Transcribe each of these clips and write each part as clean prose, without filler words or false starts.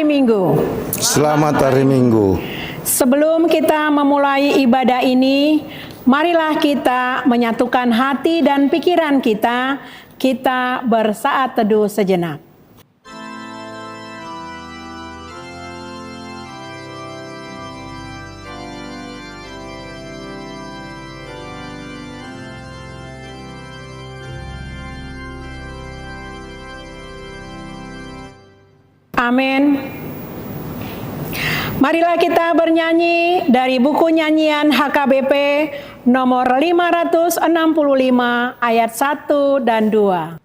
hari Minggu. Selamat hari Minggu. Sebelum kita memulai ibadah ini, marilah kita menyatukan hati dan pikiran kita. Kita bersaat teduh sejenak. Amin. Marilah kita bernyanyi dari buku nyanyian HKBP nomor 565 ayat 1 dan 2.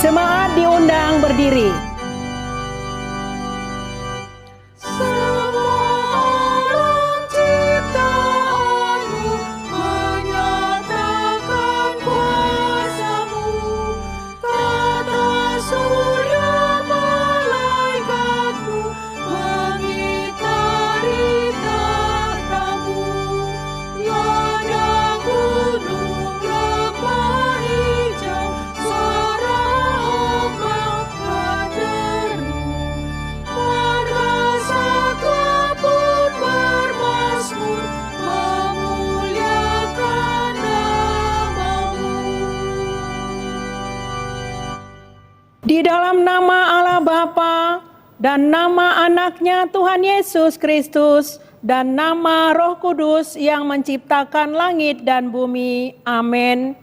Jemaat diundang berdiri. Di dalam nama Allah Bapa dan nama anaknya Tuhan Yesus Kristus dan nama Roh Kudus yang menciptakan langit dan bumi. Amin.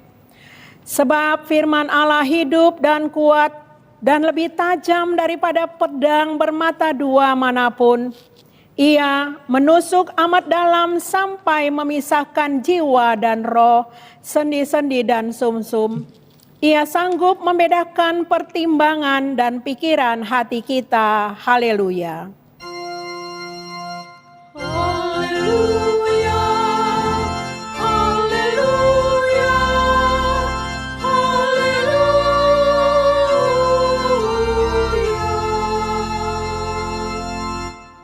Sebab firman Allah hidup dan kuat dan lebih tajam daripada pedang bermata dua manapun. Ia menusuk amat dalam sampai memisahkan jiwa dan roh, sendi-sendi dan sumsum. Ia sanggup membedakan pertimbangan dan pikiran hati kita. Haleluya. Haleluya. Haleluya. Haleluya.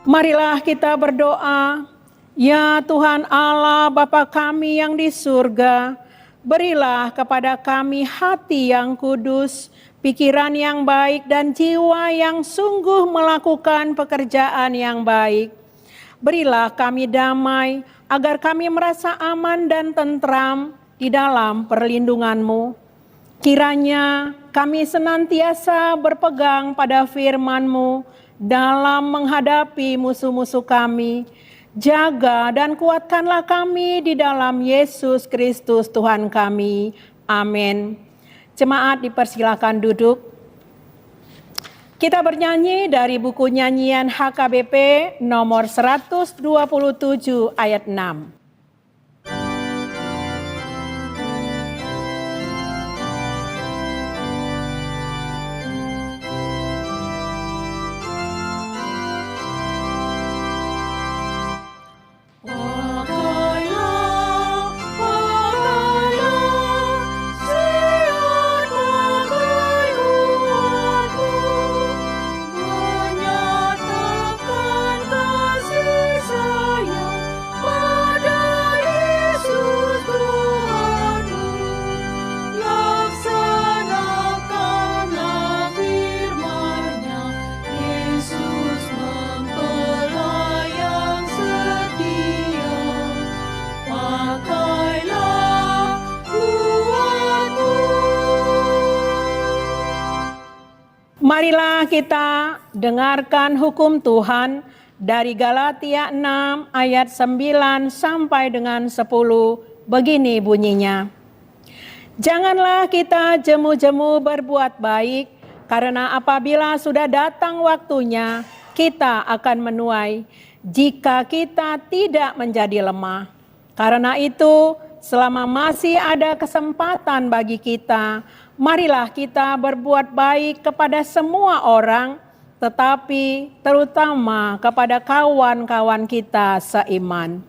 Marilah kita berdoa. Ya Tuhan Allah Bapa kami yang di surga, berilah kepada kami hati yang kudus, pikiran yang baik, dan jiwa yang sungguh melakukan pekerjaan yang baik. Berilah kami damai, agar kami merasa aman dan tentram di dalam perlindungan-Mu. Kiranya kami senantiasa berpegang pada firman-Mu dalam menghadapi musuh-musuh kami. Jaga dan kuatkanlah kami di dalam Yesus Kristus Tuhan kami. Amin. Jemaat dipersilakan duduk. Kita bernyanyi dari buku nyanyian HKBP nomor 127 ayat 6. Marilah kita dengarkan hukum Tuhan dari Galatia 6 ayat 9 sampai dengan 10. Begini bunyinya. Janganlah kita jemu-jemu berbuat baik, karena apabila sudah datang waktunya, kita akan menuai jika kita tidak menjadi lemah. Karena itu, selama masih ada kesempatan bagi kita, marilah kita berbuat baik kepada semua orang, tetapi terutama kepada kawan-kawan kita seiman.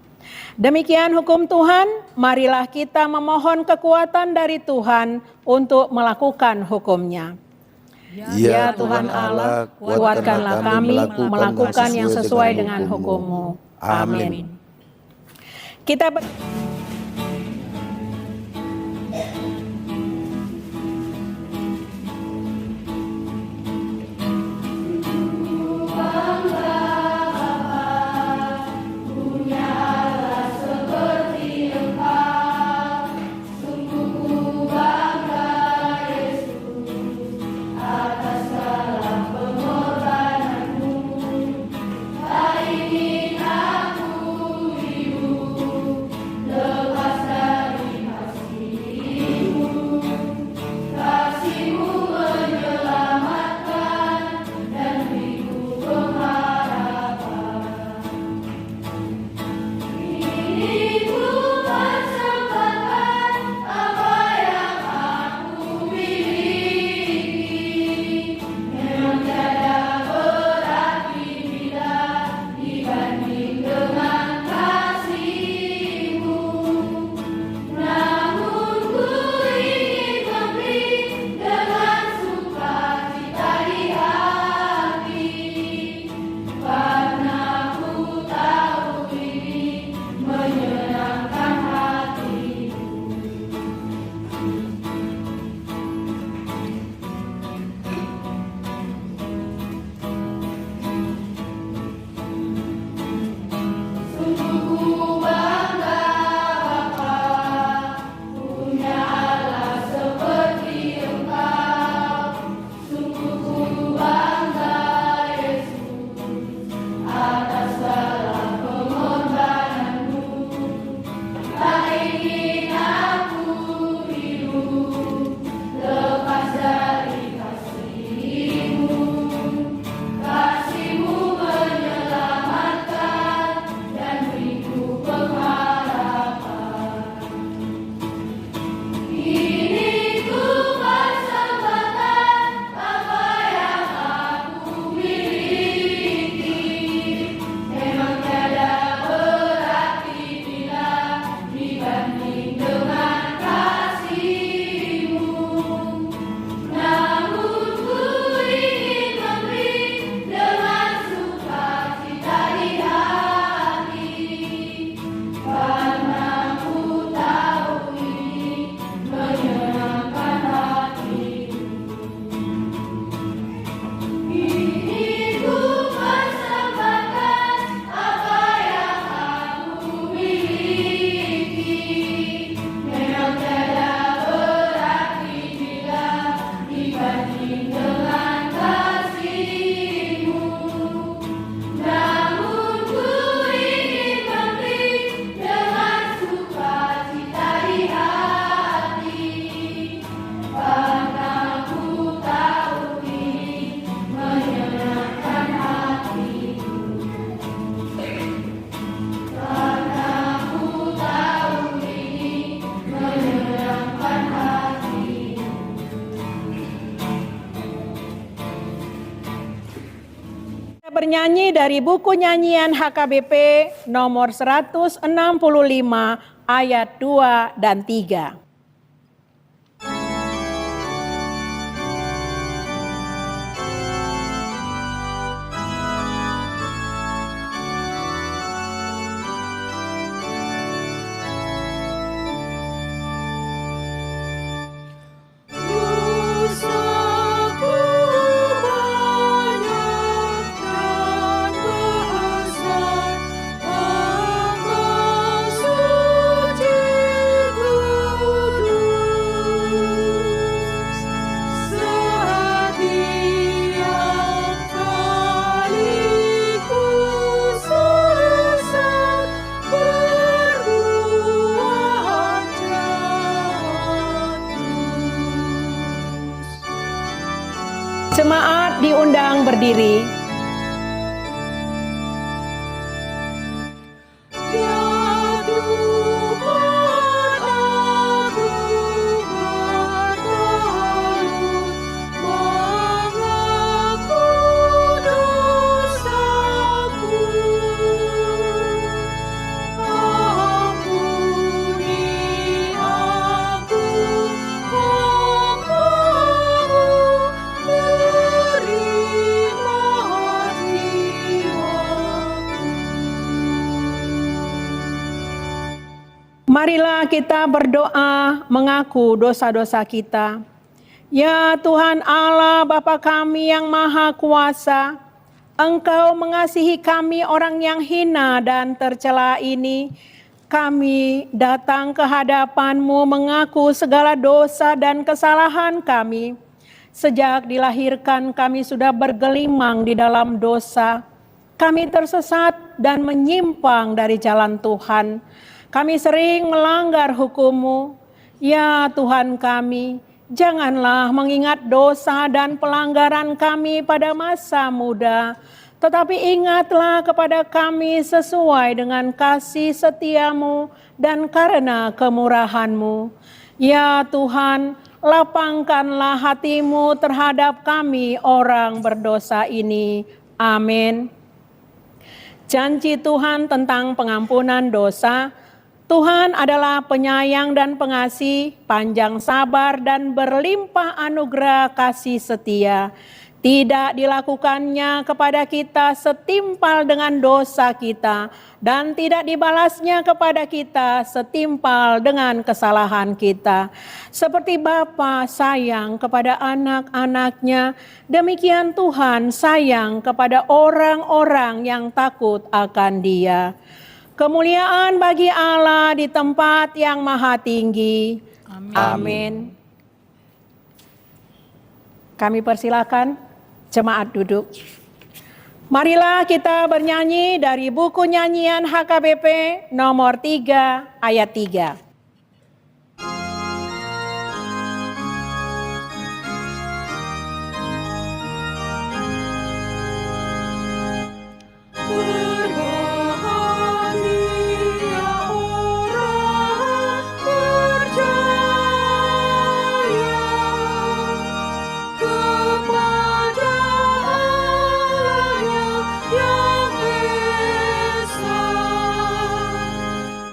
Demikian hukum Tuhan, marilah kita memohon kekuatan dari Tuhan untuk melakukan hukum-Nya. Ya Tuhan Allah, kuatkanlah kami melakukan yang sesuai dengan hukum-Mu. Amin. Kita bernyanyi dari buku nyanyian HKBP nomor 165 ayat 2 dan 3. Suciku Jemaat diundang berdiri. Ya Tuhan, aku bertaruh mengaku dosaku. Ampuni aku, Bapa-Mu, berilah jiwaku. Marilah kita berdoa mengaku dosa-dosa kita. Ya Tuhan Allah Bapa kami yang Maha Kuasa, Engkau mengasihi kami orang yang hina dan tercela ini. Kami datang ke hadapan-Mu mengaku segala dosa dan kesalahan kami. Sejak dilahirkan kami sudah bergelimang di dalam dosa. Kami tersesat dan menyimpang dari jalan Tuhan. Kami sering melanggar hukum-Mu. Ya Tuhan kami, janganlah mengingat dosa dan pelanggaran kami pada masa muda, tetapi ingatlah kepada kami sesuai dengan kasih setia-Mu dan karena kemurahan-Mu. Ya Tuhan, lapangkanlah hati-Mu terhadap kami orang berdosa ini. Amin. Janji Tuhan tentang pengampunan dosa. Tuhan adalah penyayang dan pengasih, panjang sabar dan berlimpah anugerah kasih setia. Tidak dilakukannya kepada kita setimpal dengan dosa kita, dan tidak dibalasnya kepada kita setimpal dengan kesalahan kita. Seperti Bapa sayang kepada anak-anaknya, demikian Tuhan sayang kepada orang-orang yang takut akan Dia. Kemuliaan bagi Allah di tempat yang maha tinggi. Amin. Kami persilakan jemaat duduk. Marilah kita bernyanyi dari buku nyanyian HKBP nomor 3 ayat 3. Berbahagia orang percaya kepada Allah yang esa,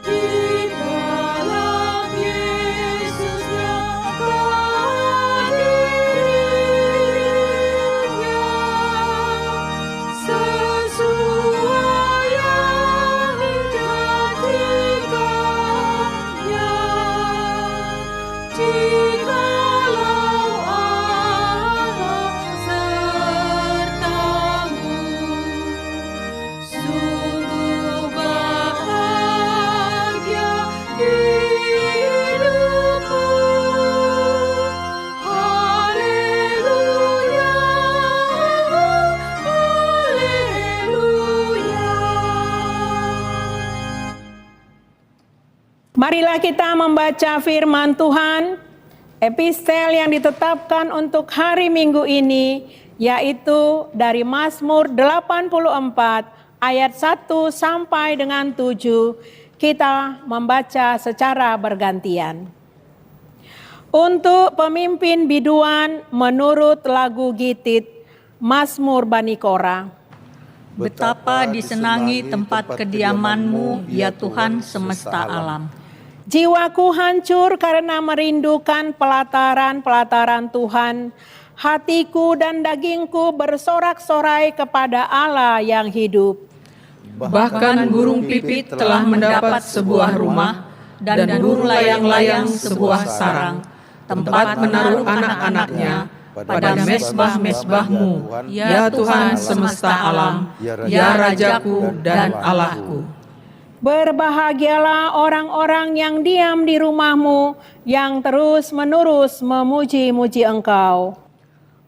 di dalam Yesus nyata dirinya, sesuai yang dijanjikannya. Jikalau Allah sertamu, sungguh bahagia hidupmu. Haleluya, haleluya. Marilah kita membaca firman Tuhan, epistel yang ditetapkan untuk hari Minggu ini, yaitu dari Mazmur 84 ayat 1 sampai dengan 7. Kita membaca secara bergantian. Untuk pemimpin biduan menurut lagu Gitit, Mazmur Bani Korah. Betapa disenangi tempat kediaman-Mu, ya Tuhan semesta alam. Jiwaku hancur karena merindukan pelataran-pelataran Tuhan. Hatiku dan dagingku bersorak-sorai kepada Allah yang hidup. Bahkan burung pipit telah mendapat sebuah rumah, dan burung layang-layang sebuah sarang, tempat menaruh anak-anaknya pada mesbah-mesbah-Mu, ya Tuhan semesta alam, ya Rajaku dan Allahku. Berbahagialah orang-orang yang diam di rumah-Mu, yang terus-menerus memuji-muji Engkau.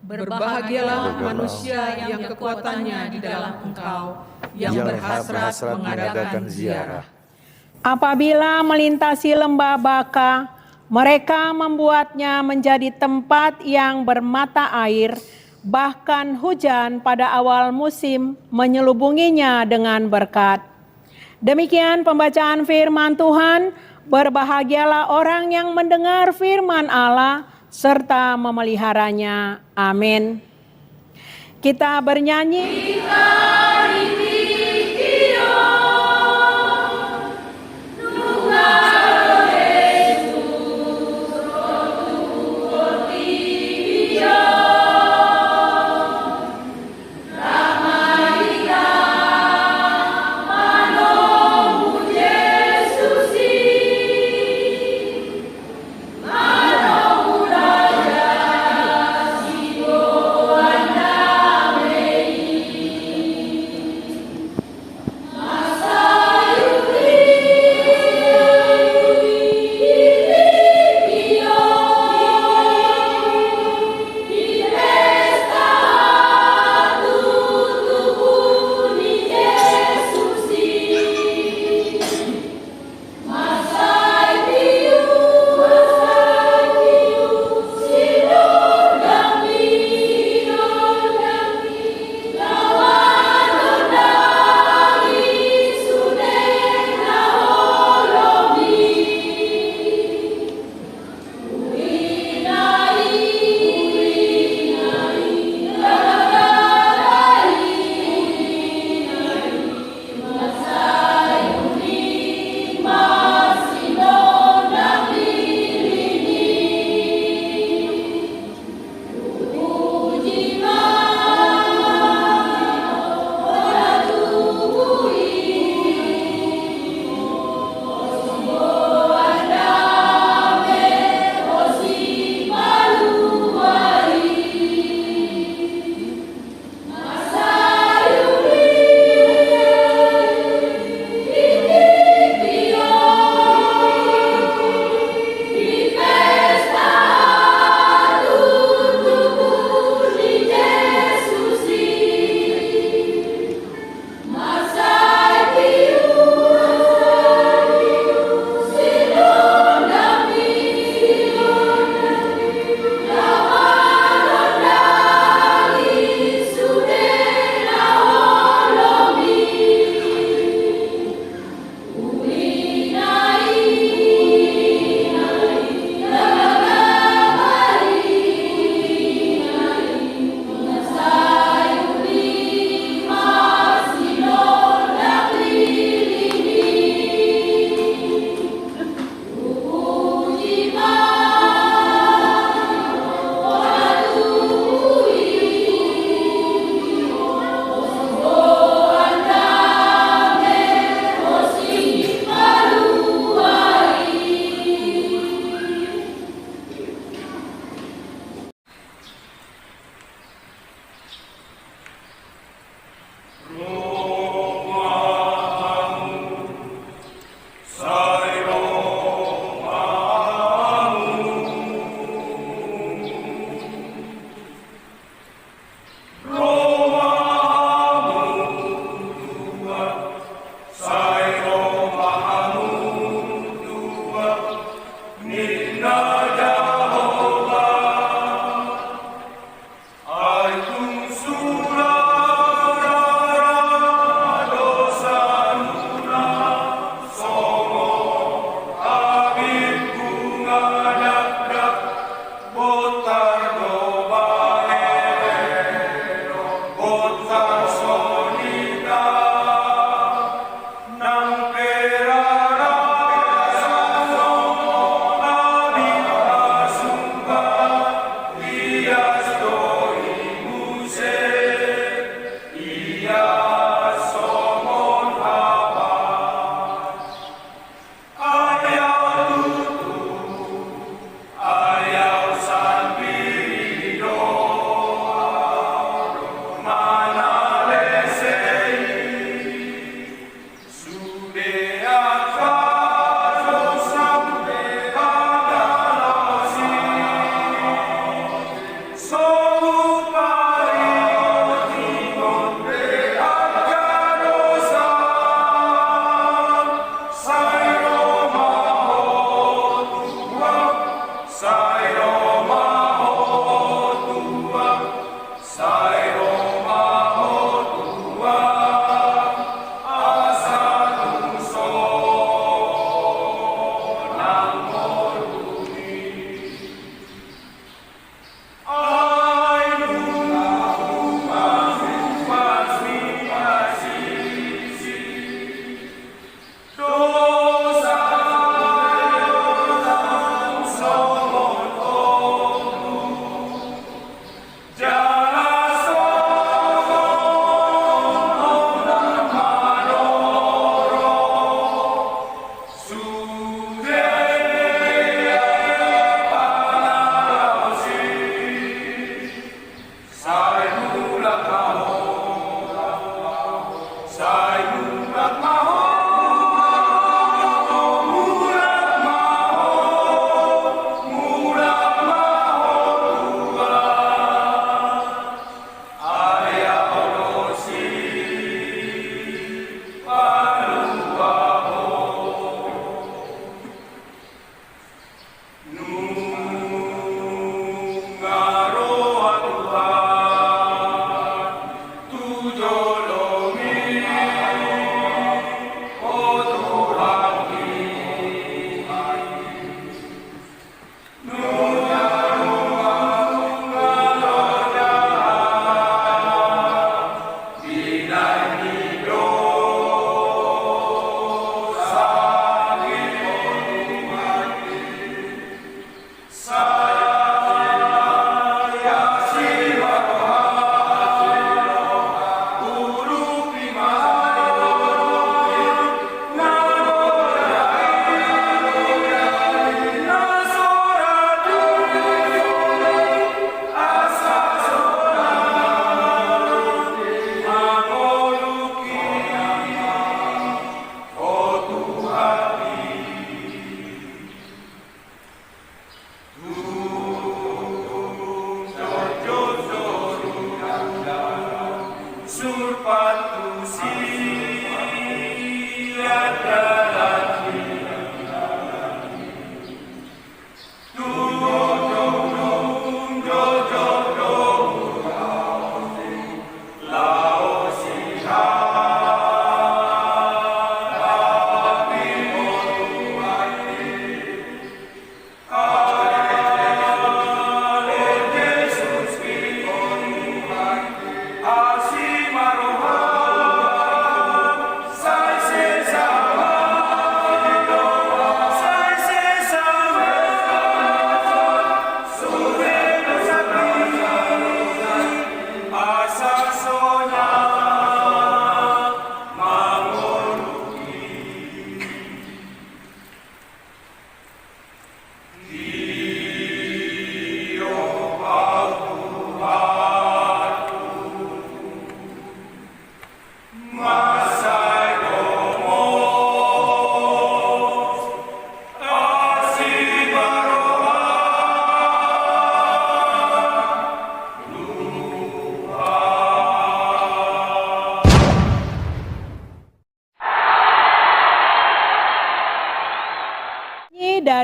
Berbahagialah manusia yang kekuatannya di dalam Engkau, yang berhasrat mengadakan ziarah. Apabila melintasi lembah Baka, mereka membuatnya menjadi tempat yang bermata air. bahkan hujan pada awal musim menyelubunginya dengan berkat. Demikian pembacaan firman Tuhan. Berbahagialah orang yang mendengar firman Allah serta memeliharanya. Amin. Kita bernyanyi.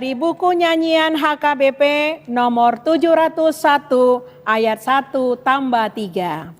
dari buku nyanyian HKBP nomor 701 ayat 1 tambah 3.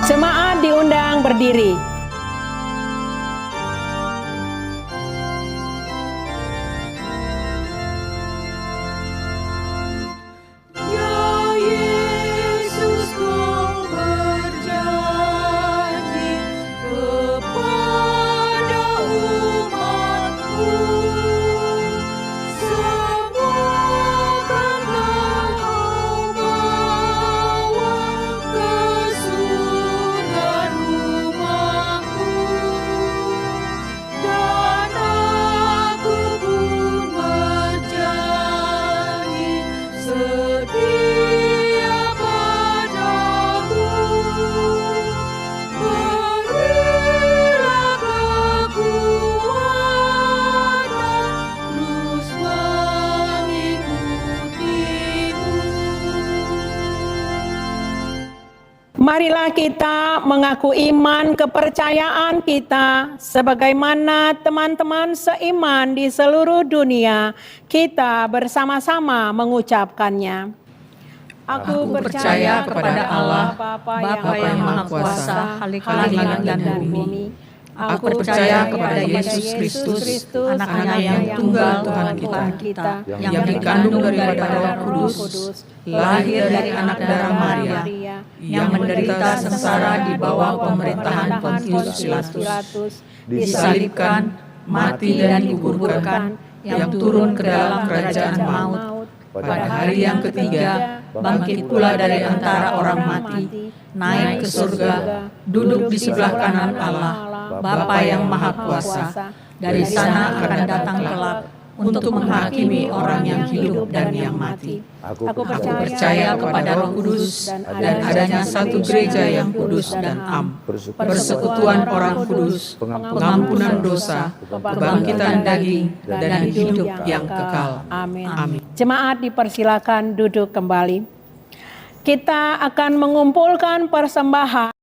Jemaat diundang berdiri. Ya Yesus, Kau berjanji kepada umat-Mu, semoga Kau bawa ke surga rumah-Mu, dan aku pun berjanji setia padamu. Berilah kekuatan terus mengikutimu. Marilah kita mengaku iman kepercayaan kita sebagaimana teman-teman seiman di seluruh dunia kita bersama-sama mengucapkannya. Aku percaya kepada Allah, Bapa yang Maha Kuasa, Khalik langit dan bumi. Aku percaya kepada Yesus Kristus, Anak-Nya yang tunggal Tuhan kita, yang dikandung daripada Roh Kudus, lahir dari anak darah Maria, yang menderita sengsara di bawah pemerintahan Pontius Pilatus, disalibkan, mati dan dikuburkan, yang turun ke dalam kerajaan maut, pada hari yang ketiga bangkit pula dari antara orang mati, naik ke surga, duduk di sebelah kanan Allah, Bapa yang Maha Kuasa. Dari sana akan datang kelak untuk menghakimi orang yang hidup dan yang mati. Aku percaya kepada Roh Kudus dan adanya satu gereja yang kudus dan am, persekutuan orang kudus, pengampunan dosa, kebangkitan daging, dan hidup yang kekal. Amin. Jemaat dipersilakan duduk kembali. Kita akan mengumpulkan persembahan.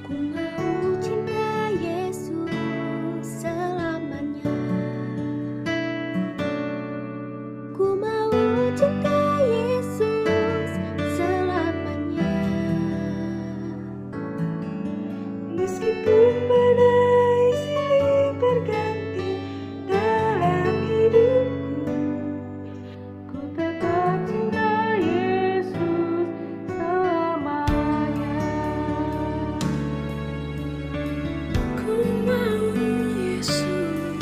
Ku mau cinta Yesus selamanya. Ku mau cinta Yesus selamanya. Meskipun badai silih berganti dalam hidupku, ku tetap cinta Yesus selamanya. Ku mau Yesus.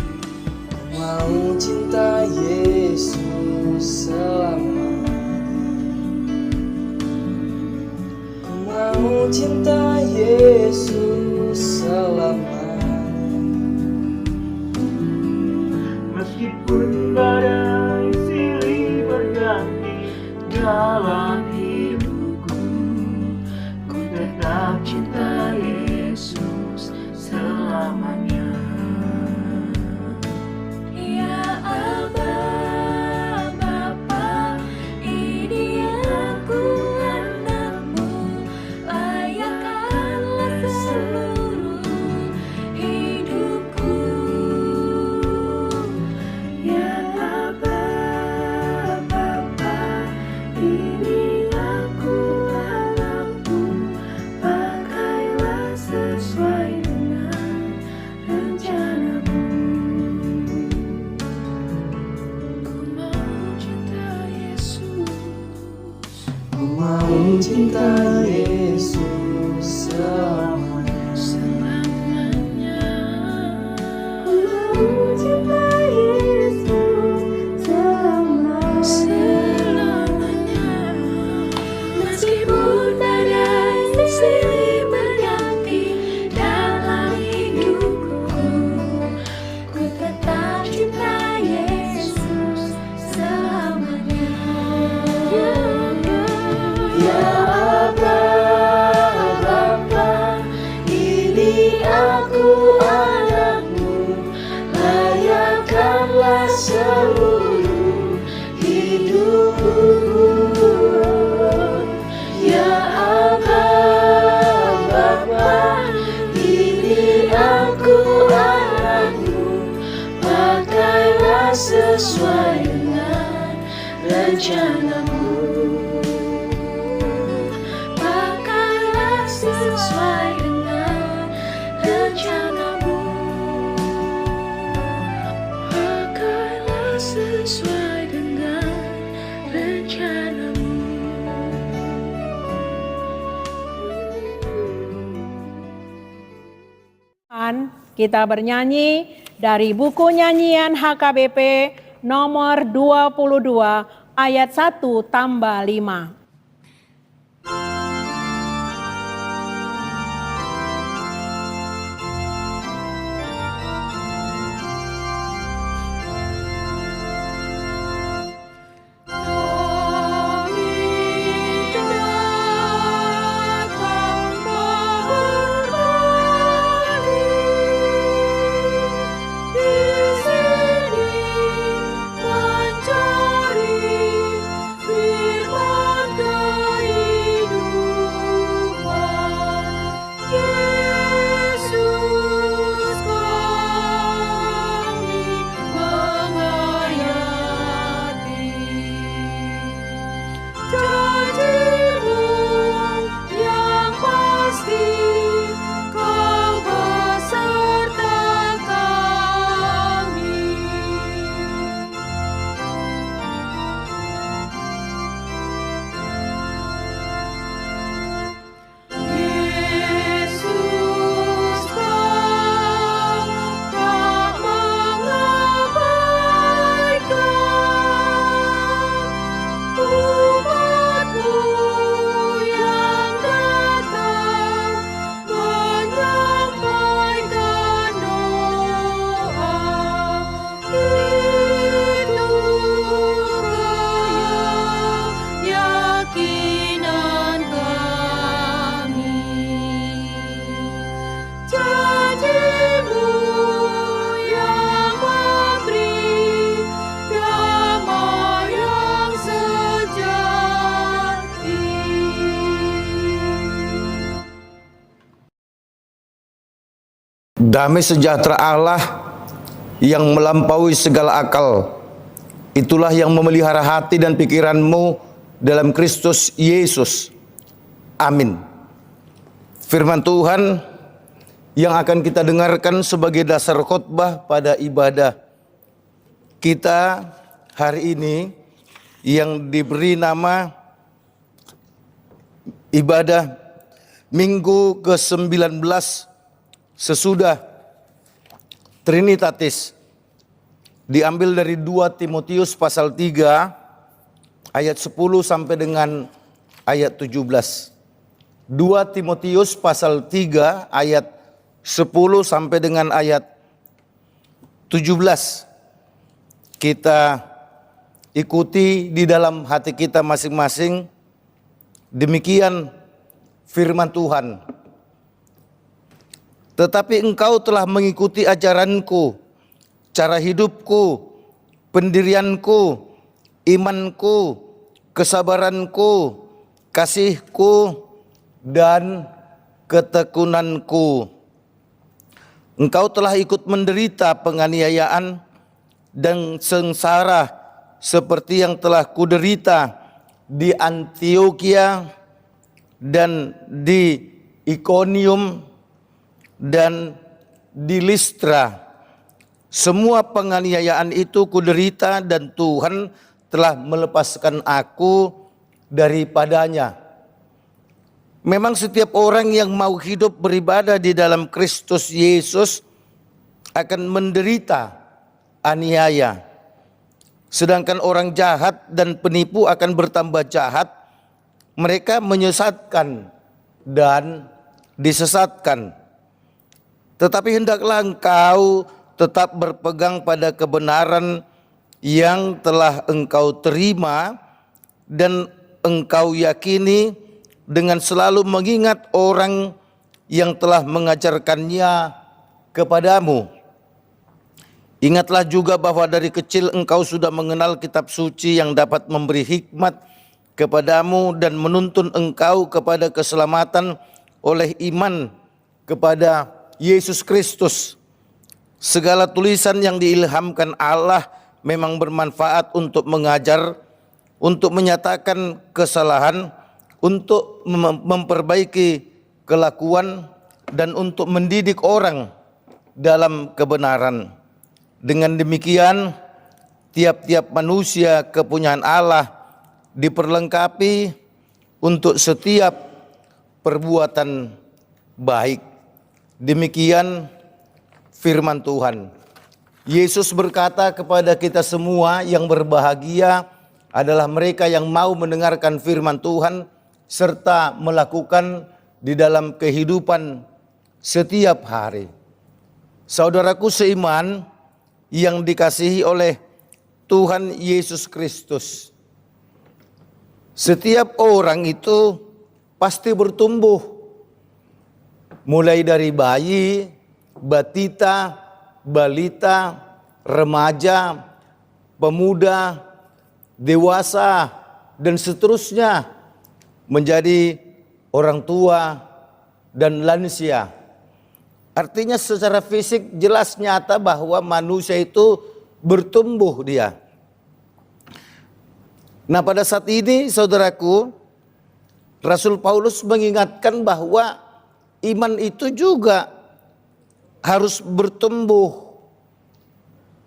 Mau cinta Yesus selamanya. Ku mau cinta Yesus selamanya. Meskipun badai silih berganti dalam hidupku, ku tetap cinta Yesus selamanya. Ya Aba, Bapa, ini aku anak-Mu, layakkanlah seluruh hidupku. Ya Aba, Yesus selamanya. Ku cinta Yesus selamanya. Meskipun badai silih berganti dalam hidupku, ku tetap cinta Yesus selamanya. Ya Aba, Bapa, ini aku anakmu, layakkanlah seluruh hidupku. Ya Aba, Bapa, ini aku anakmu, pakailah sesuai dengan rencanamu. Pakailah sesuai dengan rencanamu. Pakailah sesuai dengan rencanamu. Kita bernyanyi dari buku nyanyian HKBP nomor 22 ayat 1 tambah 5. Damai sejahtera Allah yang melampaui segala akal, itulah yang memelihara hati dan pikiranmu dalam Kristus Yesus. Amin. Firman Tuhan yang akan kita dengarkan sebagai dasar khotbah pada ibadah kita hari ini yang diberi nama ibadah Minggu ke-19 sesudah Trinitatis, diambil dari 2 Timotius pasal 3 ayat 10 sampai dengan ayat 17. 2 Timotius pasal 3 ayat 10 sampai dengan ayat 17. Kita ikuti di dalam hati kita masing-masing. Demikian firman Tuhan. Tetapi engkau telah mengikuti ajaranku, cara hidupku, pendirianku, imanku, kesabaranku, kasihku, dan ketekunanku. Engkau telah ikut menderita penganiayaan dan sengsara seperti yang telah kuderita di Antiokhia dan di Ikonium dan di Listra. Semua penganiayaan itu kuderita dan Tuhan telah melepaskan aku daripadanya. Memang setiap orang yang mau hidup beribadah di dalam Kristus Yesus akan menderita aniaya. Sedangkan orang jahat dan penipu akan bertambah jahat. Mereka menyesatkan dan disesatkan. Tetapi hendaklah engkau tetap berpegang pada kebenaran yang telah engkau terima dan engkau yakini, dengan selalu mengingat orang yang telah mengajarkannya kepadamu. Ingatlah juga bahwa dari kecil engkau sudah mengenal kitab suci yang dapat memberi hikmat kepadamu dan menuntun engkau kepada keselamatan oleh iman kepada Yesus Kristus. Segala tulisan yang diilhamkan Allah memang bermanfaat untuk mengajar, untuk menyatakan kesalahan, untuk memperbaiki kelakuan, dan untuk mendidik orang dalam kebenaran. Dengan demikian, tiap-tiap manusia kepunyaan Allah diperlengkapi untuk setiap perbuatan baik. Demikian firman Tuhan. Yesus berkata kepada kita semua, yang berbahagia adalah mereka yang mau mendengarkan firman Tuhan serta melakukan di dalam kehidupan setiap hari. Saudaraku seiman yang dikasihi oleh Tuhan Yesus Kristus, setiap orang itu pasti bertumbuh, mulai dari bayi, batita, balita, remaja, pemuda, dewasa, dan seterusnya, menjadi orang tua dan lansia. Artinya secara fisik jelas nyata bahwa manusia itu bertumbuh dia. Nah, pada saat ini saudaraku, Rasul Paulus mengingatkan bahwa iman itu juga harus bertumbuh.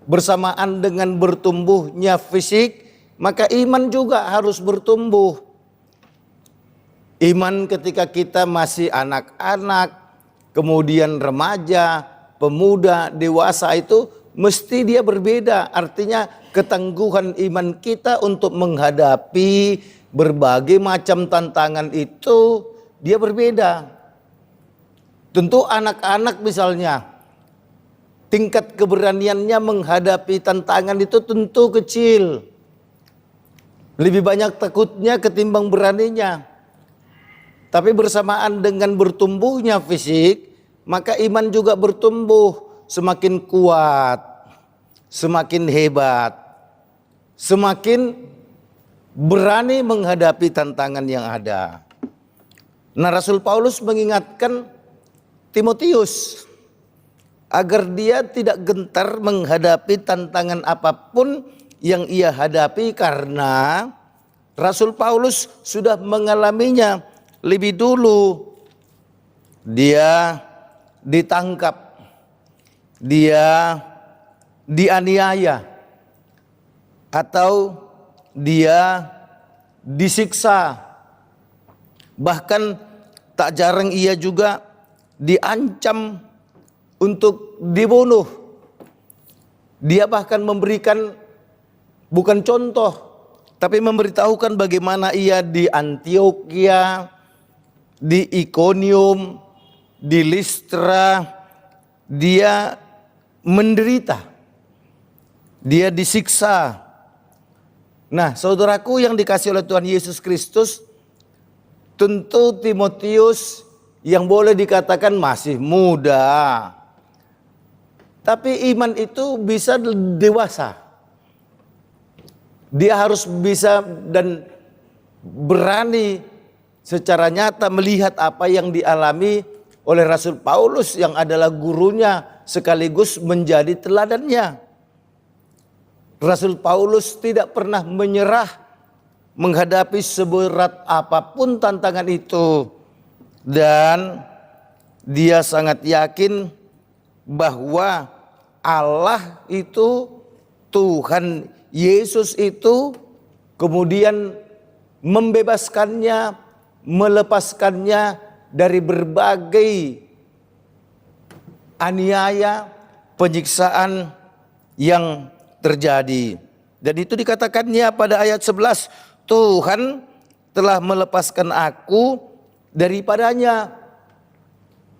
Bersamaan dengan bertumbuhnya fisik, maka iman juga harus bertumbuh. Iman ketika kita masih anak-anak, kemudian remaja, pemuda, dewasa, itu mesti dia berbeda. Artinya ketangguhan iman kita untuk menghadapi berbagai macam tantangan itu dia berbeda. Tentu anak-anak misalnya, tingkat keberaniannya menghadapi tantangan itu tentu kecil. Lebih banyak takutnya ketimbang beraninya. Tapi bersamaan dengan bertumbuhnya fisik, maka iman juga bertumbuh, semakin kuat, semakin hebat, semakin berani menghadapi tantangan yang ada. Nah, Rasul Paulus mengingatkan Timotius agar dia tidak gentar menghadapi tantangan apapun yang ia hadapi, karena Rasul Paulus sudah mengalaminya lebih dulu. Dia ditangkap, dia dianiaya, atau dia disiksa. Bahkan tak jarang ia juga diancam untuk dibunuh. Dia bahkan memberikan bukan contoh, tapi memberitahukan bagaimana ia di Antioquia, di Ikonium, di Listra, dia menderita, dia disiksa. Nah, saudaraku yang dikasihi oleh Tuhan Yesus Kristus, tentu Timotius yang boleh dikatakan masih muda, tapi iman itu bisa dewasa. Dia harus bisa dan berani secara nyata melihat apa yang dialami oleh Rasul Paulus yang adalah gurunya sekaligus menjadi teladannya. Rasul Paulus tidak pernah menyerah menghadapi seberat apapun tantangan itu, dan dia sangat yakin bahwa Allah itu, Tuhan Yesus itu kemudian membebaskannya melepaskannya dari berbagai aniaya, penyiksaan yang terjadi. Dan itu dikatakannya pada ayat 11, Tuhan telah melepaskan aku daripadanya.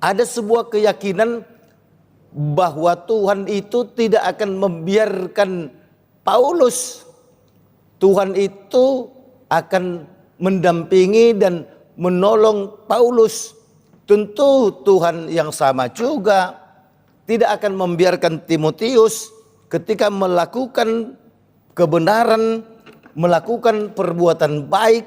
Ada sebuah keyakinan bahwa Tuhan itu tidak akan membiarkan Paulus. Tuhan itu akan mendampingi dan menolong Paulus. Tentu Tuhan yang sama juga tidak akan membiarkan Timotius ketika melakukan kebenaran, melakukan perbuatan baik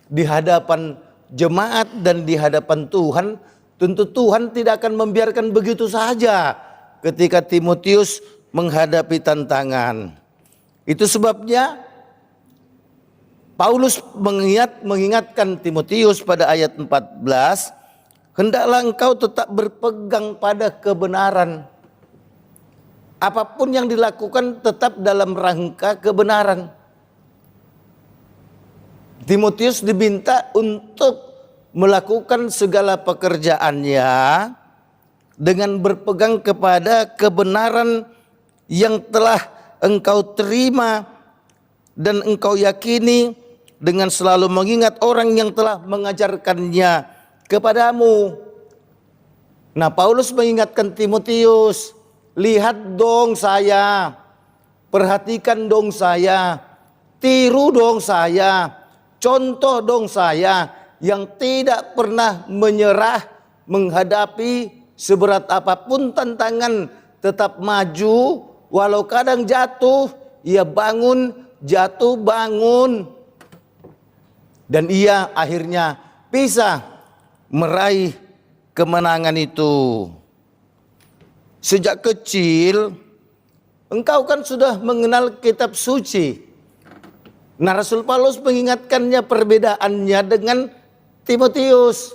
di hadapan jemaat dan di hadapan Tuhan. Tentu Tuhan tidak akan membiarkan begitu saja ketika Timotius menghadapi tantangan. Itu sebabnya Paulus mengingatkan Timotius pada ayat 14, hendaklah engkau tetap berpegang pada kebenaran. Apapun yang dilakukan tetap dalam rangka kebenaran. Timotius diminta untuk melakukan segala pekerjaannya dengan berpegang kepada kebenaran yang telah engkau terima dan engkau yakini, dengan selalu mengingat orang yang telah mengajarkannya kepadamu. Nah, Paulus mengingatkan Timotius, lihat dong saya, perhatikan dong saya, tiru dong saya, contoh dong saya yang tidak pernah menyerah menghadapi seberat apapun tantangan, tetap maju walau kadang jatuh, ia bangun, jatuh bangun. Dan ia akhirnya bisa meraih kemenangan itu. Sejak kecil engkau kan sudah mengenal kitab suci. Nah, Rasul Paulus mengingatkannya perbedaannya dengan Timotius.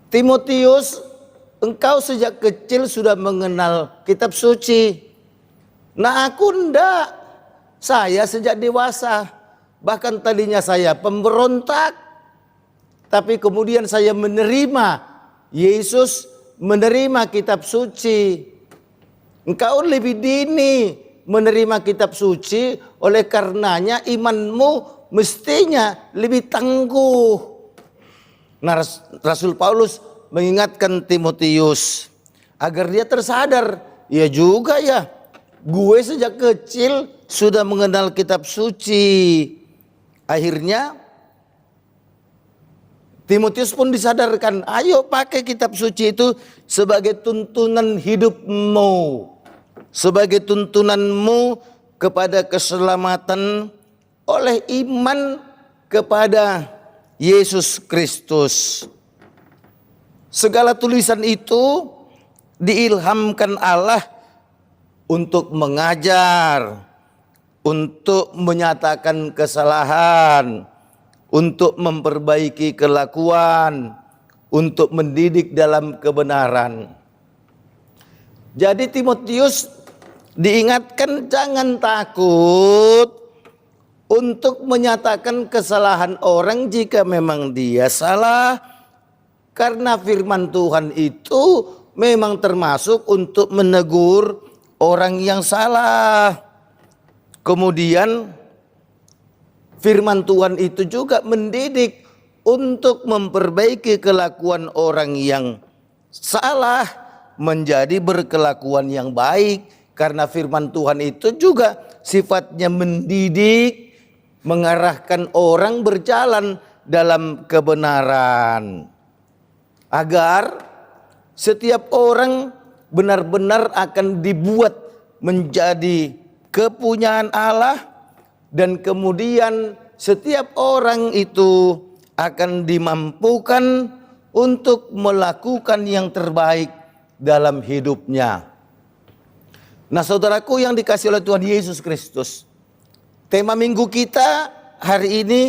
Timotius, engkau sejak kecil sudah mengenal kitab suci. Nah, aku enggak. Saya sejak dewasa. Bahkan tadinya saya pemberontak. Tapi kemudian saya menerima Yesus, menerima kitab suci. Engkau lebih dini menerima kitab suci, oleh karenanya imanmu mestinya lebih tangguh. Nah, Rasul Paulus mengingatkan Timotius agar dia tersadar, ya juga ya, gue sejak kecil sudah mengenal kitab suci. Akhirnya Timotius pun disadarkan, ayo pakai kitab suci itu sebagai tuntunan hidupmu, sebagai tuntunanmu kepada keselamatan oleh iman kepada Yesus Kristus. Segala tulisan itu diilhamkan Allah untuk mengajar, untuk menyatakan kesalahan, untuk memperbaiki kelakuan, untuk mendidik dalam kebenaran. Jadi Timotius diingatkan jangan takut untuk menyatakan kesalahan orang jika memang dia salah. Karena firman Tuhan itu memang termasuk untuk menegur orang yang salah. Kemudian firman Tuhan itu juga mendidik untuk memperbaiki kelakuan orang yang salah menjadi berkelakuan yang baik. Karena firman Tuhan itu juga sifatnya mendidik, mengarahkan orang berjalan dalam kebenaran. Agar setiap orang benar-benar akan dibuat menjadi kepunyaan Allah. Dan kemudian setiap orang itu akan dimampukan untuk melakukan yang terbaik dalam hidupnya. Nah, saudaraku yang dikasihi oleh Tuhan Yesus Kristus, tema minggu kita hari ini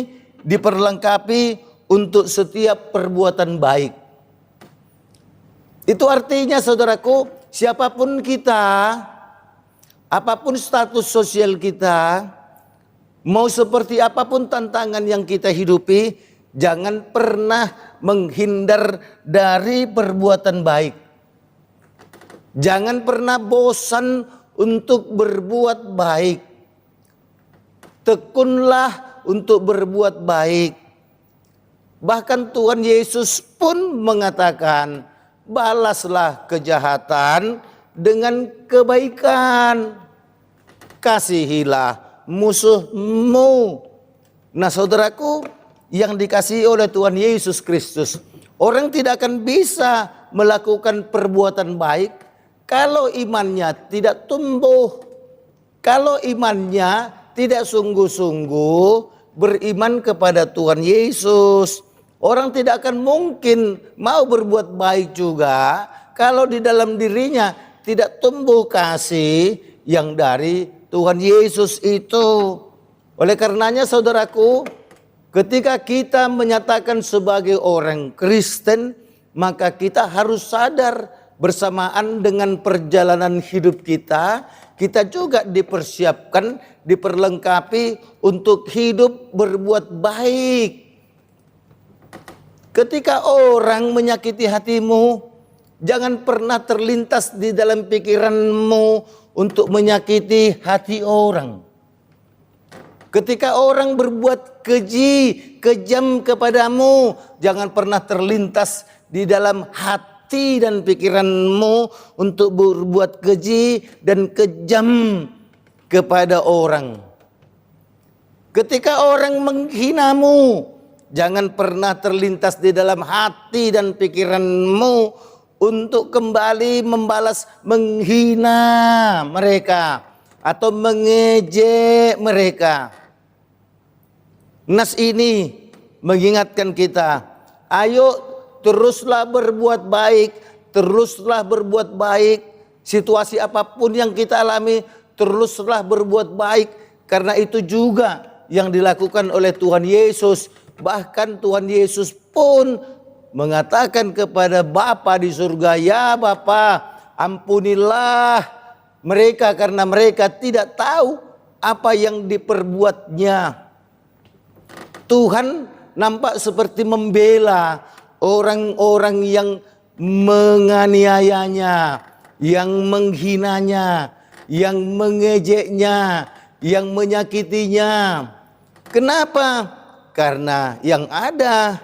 diperlengkapi untuk setiap perbuatan baik. Itu artinya saudaraku, siapapun kita, apapun status sosial kita, mau seperti apapun tantangan yang kita hidupi, Jangan pernah menghindar dari perbuatan baik. Jangan pernah bosan untuk berbuat baik. Tekunlah untuk berbuat baik. Bahkan Tuhan Yesus pun mengatakan, balaslah kejahatan dengan kebaikan. Kasihilah musuhmu. Nah saudaraku, yang dikasihi oleh Tuhan Yesus Kristus, orang tidak akan bisa melakukan perbuatan baik kalau imannya tidak tumbuh. Kalau imannya tidak sungguh-sungguh beriman kepada Tuhan Yesus. Orang tidak akan mungkin mau berbuat baik juga kalau di dalam dirinya tidak tumbuh kasih yang dari Tuhan Yesus itu. Oleh karenanya saudaraku, ketika kita menyatakan sebagai orang Kristen, maka kita harus sadar bersamaan dengan perjalanan hidup kita, kita juga dipersiapkan, diperlengkapi untuk hidup berbuat baik. Ketika orang menyakiti hatimu, jangan pernah terlintas di dalam pikiranmu untuk menyakiti hati orang. Ketika orang berbuat keji, kejam kepadamu, jangan pernah terlintas di dalam hati dan pikiranmu untuk berbuat keji dan kejam kepada orang. Ketika orang menghinamu, jangan pernah terlintas di dalam hati dan pikiranmu untuk kembali membalas menghina mereka atau mengejek mereka. Nas ini mengingatkan kita, ayo teruslah berbuat baik, teruslah berbuat baik. Situasi apapun yang kita alami, teruslah berbuat baik. Karena itu juga yang dilakukan oleh Tuhan Yesus. Bahkan Tuhan Yesus pun mengatakan kepada Bapa di surga, ya Bapa, ampunilah mereka karena mereka tidak tahu apa yang diperbuatnya. Tuhan nampak seperti membela orang-orang yang menganiayanya, yang menghinanya, yang mengejeknya, yang menyakitinya. Kenapa? Karena yang ada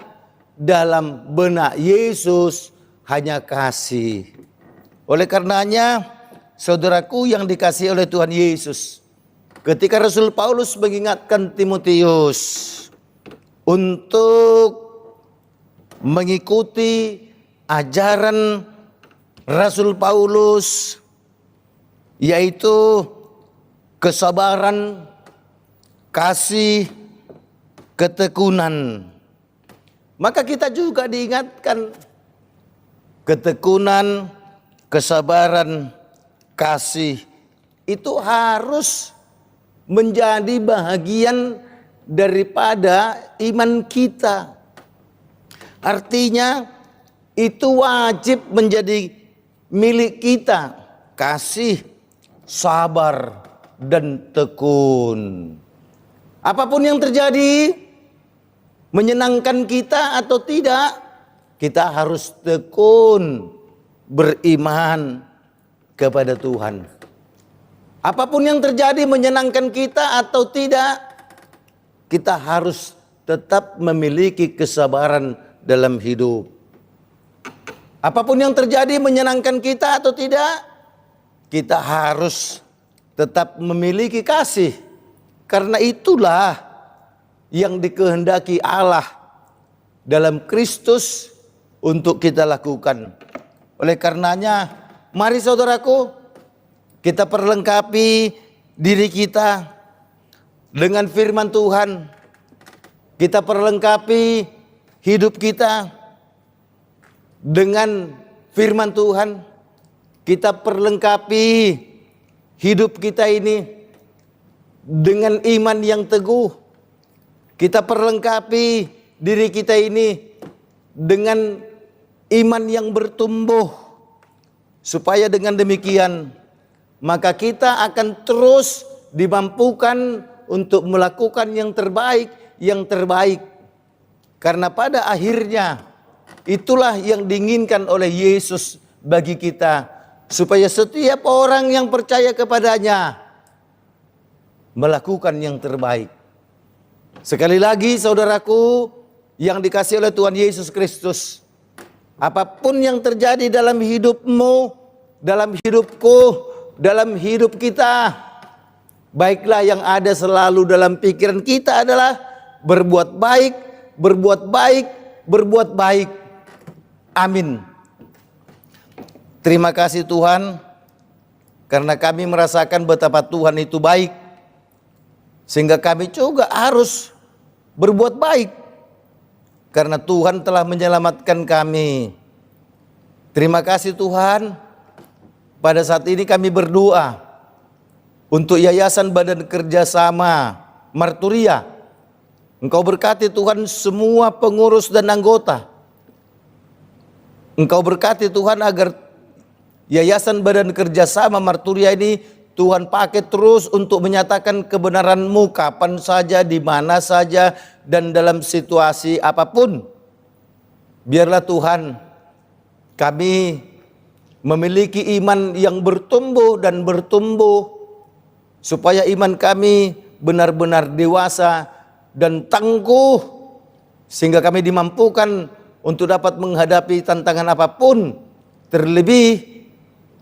dalam benak Yesus hanya kasih. Oleh karenanya, saudaraku yang dikasihi oleh Tuhan Yesus, ketika Rasul Paulus mengingatkan Timotius untuk mengikuti ajaran Rasul Paulus, yaitu kesabaran, kasih, ketekunan. Maka kita juga diingatkan ketekunan, kesabaran, kasih itu harus menjadi bahagian daripada iman kita. Artinya itu wajib menjadi milik kita. Kasih, sabar, dan tekun. Apapun yang terjadi, menyenangkan kita atau tidak, kita harus tekun beriman kepada Tuhan. Apapun yang terjadi, menyenangkan kita atau tidak, kita harus tetap memiliki kesabaran dalam hidup. Apapun yang terjadi, menyenangkan kita atau tidak, kita harus tetap memiliki kasih. Karena itulah yang dikehendaki Allah dalam Kristus untuk kita lakukan. Oleh karenanya, mari saudaraku, kita perlengkapi diri kita dengan firman Tuhan. Kita perlengkapi hidup kita dengan firman Tuhan. Kita perlengkapi hidup kita ini dengan iman yang teguh. Kita perlengkapi diri kita ini dengan iman yang bertumbuh. Supaya dengan demikian, maka kita akan terus dimampukan untuk melakukan yang terbaik, Karena pada akhirnya itulah yang diinginkan oleh Yesus bagi kita, supaya setiap orang yang percaya kepadanya melakukan yang terbaik. Sekali lagi saudaraku yang dikasihi oleh Tuhan Yesus Kristus, apapun yang terjadi dalam hidupmu, dalam hidupku, dalam hidup kita, baiklah yang ada selalu dalam pikiran kita adalah berbuat baik, berbuat baik, berbuat baik. Amin. Terima kasih Tuhan, karena kami merasakan betapa Tuhan itu baik, sehingga kami juga harus berbuat baik, karena Tuhan telah menyelamatkan kami. Terima kasih Tuhan. Pada saat ini kami berdoa untuk Yayasan Badan Kerjasama Marturia. Engkau berkati Tuhan semua pengurus dan anggota. Engkau berkati Tuhan agar Yayasan Badan Kerjasama Marturia ini Tuhan pakai terus untuk menyatakan kebenaran-Mu kapan saja, di mana saja, dan dalam situasi apapun. Biarlah Tuhan kami memiliki iman yang bertumbuh dan bertumbuh, supaya iman kami benar-benar dewasa dan tangguh, sehingga kami dimampukan untuk dapat menghadapi tantangan apapun. Terlebih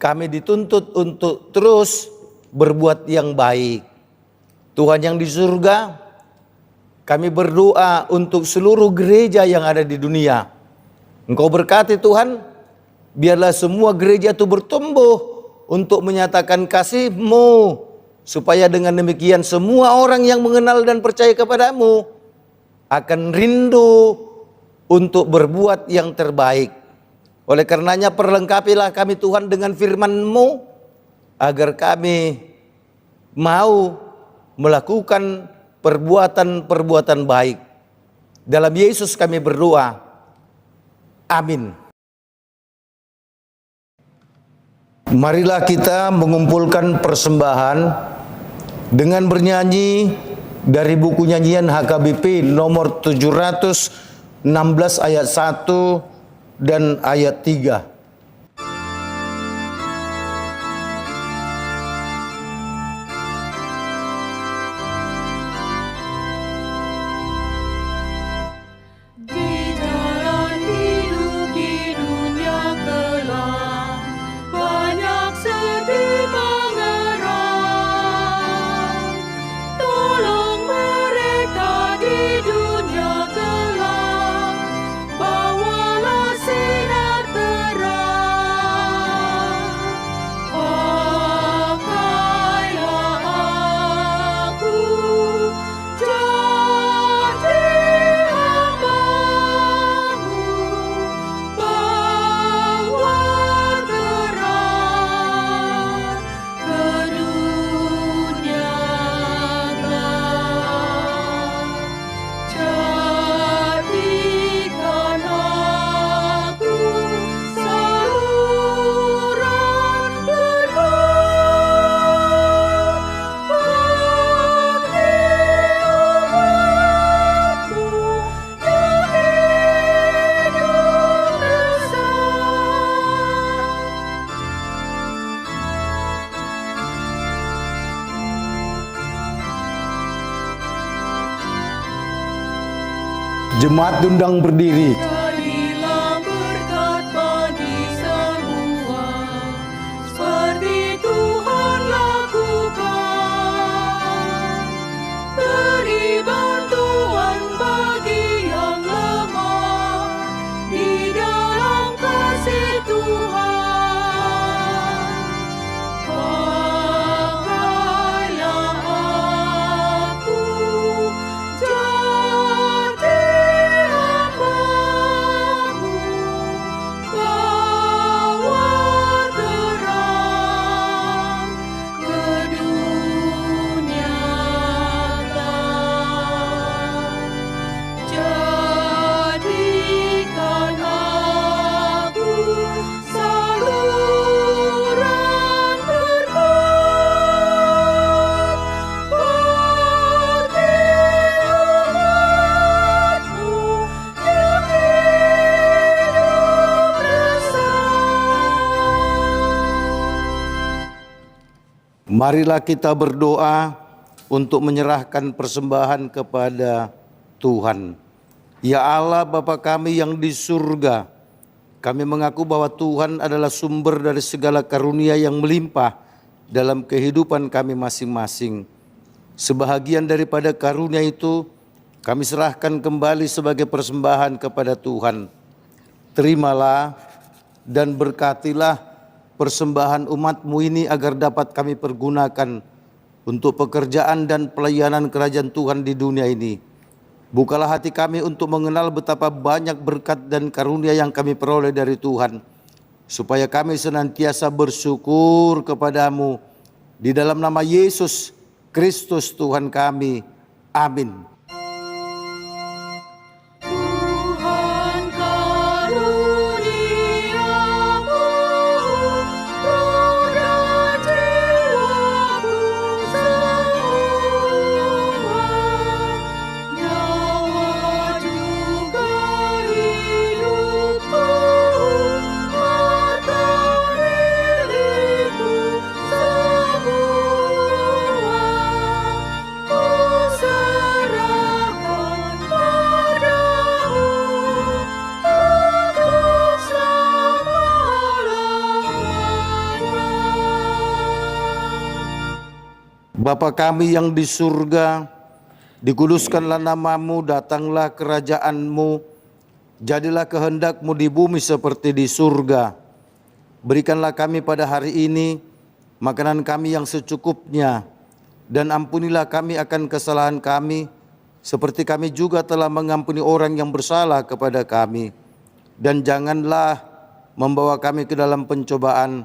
kami dituntut untuk terus berbuat yang baik. Tuhan yang di surga, kami berdoa untuk seluruh gereja yang ada di dunia. Engkau berkati Tuhan, biarlah semua gereja itu bertumbuh untuk menyatakan kasih-Mu, supaya dengan demikian semua orang yang mengenal dan percaya kepadamu akan rindu untuk berbuat yang terbaik. Oleh karenanya perlengkapilah kami Tuhan dengan firman-Mu, agar kami mau melakukan perbuatan-perbuatan baik. Dalam Yesus kami berdoa. Amin. Marilah kita mengumpulkan persembahan dengan bernyanyi dari buku nyanyian HKBP nomor 716 ayat 1 dan ayat 3. Jemaat diundang berdiri. Jadilah berkat bagi semua, seperti Tuhan lakukan. Beri bantuan bagi yang lemah di dalam kasih Tuhan. Pakailah aku jadi hamba-Mu, Marilah kita berdoa untuk menyerahkan persembahan kepada Tuhan. Ya Allah Bapa kami yang di surga, kami mengaku bahwa Tuhan adalah sumber dari segala karunia yang melimpah dalam kehidupan kami masing-masing. Sebahagian daripada karunia itu kami serahkan kembali sebagai persembahan kepada Tuhan. Terimalah dan berkatilah persembahan umat-Mu ini agar dapat kami pergunakan untuk pekerjaan dan pelayanan kerajaan Tuhan di dunia ini. Bukalah hati kami untuk mengenal betapa banyak berkat dan karunia yang kami peroleh dari Tuhan, supaya kami senantiasa bersyukur kepadamu. Di dalam nama Yesus Kristus Tuhan kami. Amin. Tuhan karuniamu, roh dan jiwaku semua, nyawa juga hidupku, harta milikku semua, ku serahkan padamu untuk selama-lamanya. Bapa kami yang di surga, dikuduskanlah namamu, datanglah kerajaanmu, jadilah kehendakmu di bumi seperti di surga. Berikanlah kami pada hari ini makanan kami yang secukupnya, dan ampunilah kami akan kesalahan kami, seperti kami juga telah mengampuni orang yang bersalah kepada kami. Dan janganlah membawa kami ke dalam pencobaan,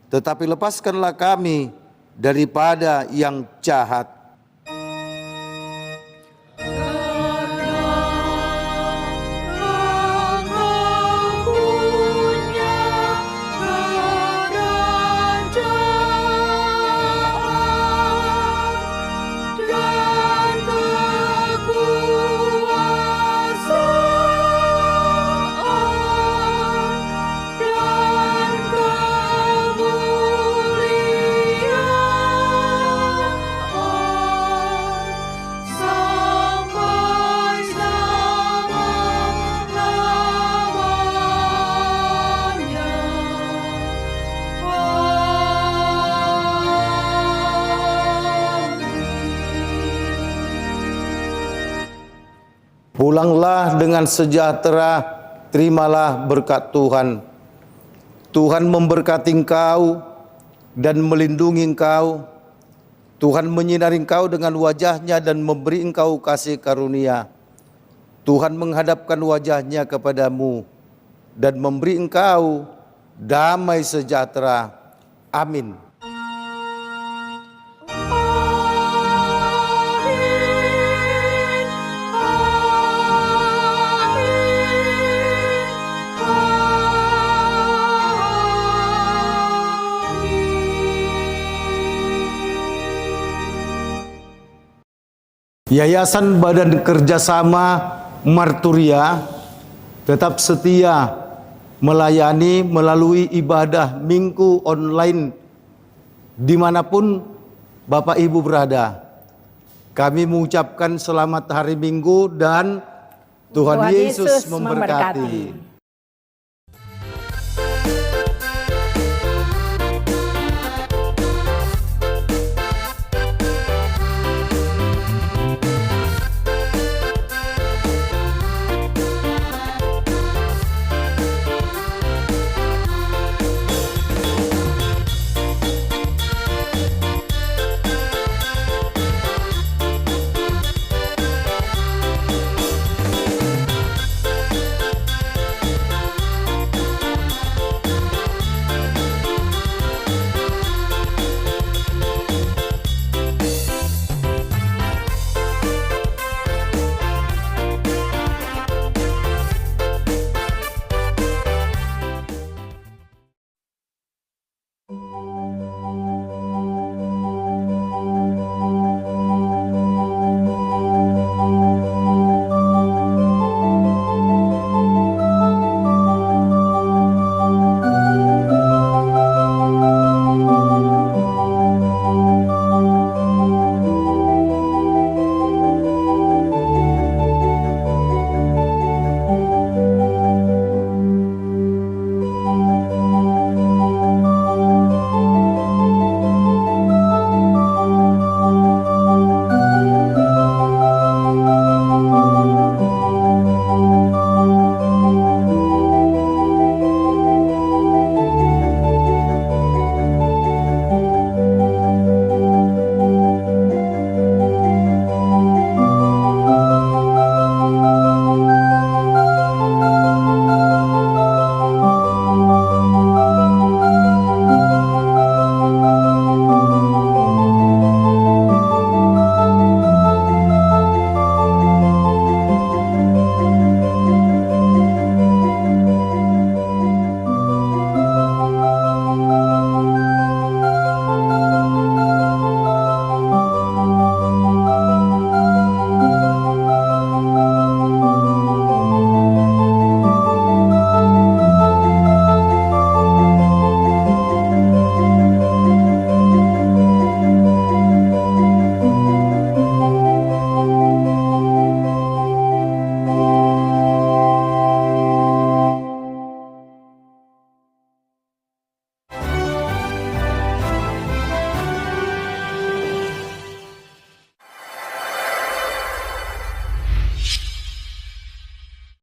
tetapi lepaskanlah kami daripada yang jahat. Pulanglah dengan sejahtera, terimalah berkat Tuhan. Tuhan memberkati engkau dan melindungi engkau. Tuhan menyinari engkau dengan wajahnya dan memberi engkau kasih karunia. Tuhan menghadapkan wajahnya kepadamu dan memberi engkau damai sejahtera. Amin. Yayasan Badan Kerjasama Marturia tetap setia melayani melalui ibadah minggu online dimanapun Bapak Ibu berada. Kami mengucapkan selamat hari Minggu dan Tuhan Yesus memberkati.